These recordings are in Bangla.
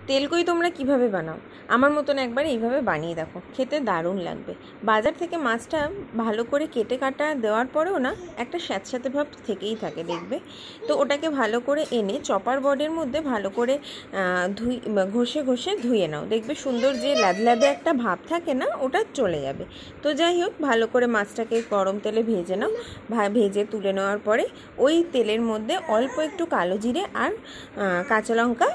তেলকই তোমরা কিভাবে বানাও আমার মতন একবার এইভাবে বানিয়ে দেখো, খেতে দারুণ লাগবে। বাজার থেকে মাছটা ভালো করে কেটে কাটা দেওয়ার পরেও না একটা স্যাঁতস্যাঁতে ভাব থেকেই থাকে দেখবে। তো ওটাকে ভালো করে এনে চপার বোর্ডের মধ্যে ভালো করে ঘষে ঘষে ধুয়ে নাও, দেখবে সুন্দর যে ল্যাদল্যাদে একটা ভাব থাকে না, ওটা চলে যাবে। তো যাই হোক, ভালো করে মাছটাকে গরম তেলে ভেজে নাও। ভেজে তুলে নেওয়ার পরে ওই তেলের মধ্যে অল্প একটু কালো জিরে আর কাঁচা লঙ্কা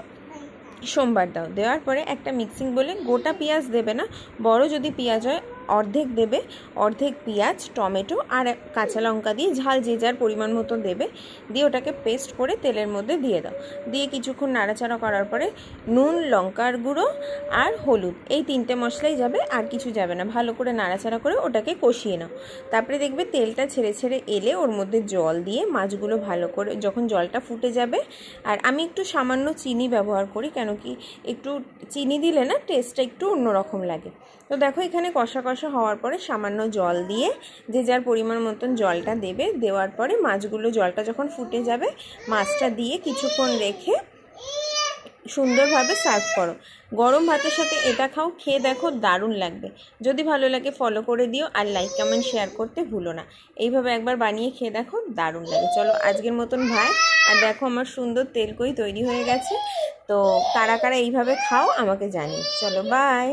সোমবার দাও। দেওয়ার পরে একটা মিক্সিং বলে, গোটা পেঁয়াজ দেবে না, বড় যদি পেঁয়াজ হয় অর্ধেক দেবে, অর্ধেক পেঁয়াজ, টমেটো আর কাঁচা লঙ্কা দিয়ে ঝাল যে যার পরিমাণ মতো দেবে, দিয়ে ওটাকে পেস্ট করে তেলের মধ্যে দিয়ে দাও। দিয়ে কিছুক্ষণ নাড়াচাড়া করার পরে নুন, লঙ্কার গুঁড়ো আর হলুদ, এই 3টে মশলাই যাবে, আর কিছু যাবে না। ভালো করে নাড়াচাড়া করে ওটাকে কষিয়ে নাও। তারপরে দেখবে তেলটা ছেড়ে ছেড়ে এলে ওর মধ্যে জল দিয়ে মাছগুলো ভালো করে, যখন জলটা ফুটে যাবে, আর আমি একটু সামান্য চিনি ব্যবহার করি, কেন কি একটু চিনি দিলে না টেস্টটা একটু অন্যরকম লাগে। তো দেখো এখানে কষা কষা হওয়ার পরে সামান্য জল দিয়ে যে যার পরিমাণ মতন জলটা দেবে। দেওয়ার পরে মাছগুলো, জলটা যখন ফুটে যাবে, মাছটা দিয়ে কিছুক্ষণ রেখে সুন্দরভাবে সার্ভ করো। গরম ভাতের সাথে এটা খাও, খেয়ে দেখো দারুণ লাগবে। যদি ভালো লাগে ফলো করে দিও, আর লাইক কমেন্ট শেয়ার করতে ভুলো না। এইভাবে একবার বানিয়ে খেয়ে দেখো, দারুণ লাগে। চলো আজকের মতন ভাই, আর দেখো আমার সুন্দর তেলকই তৈরি হয়ে গেছে। তো কারা কারা এইভাবে খাও আমাকে জানিও। চলো বাই।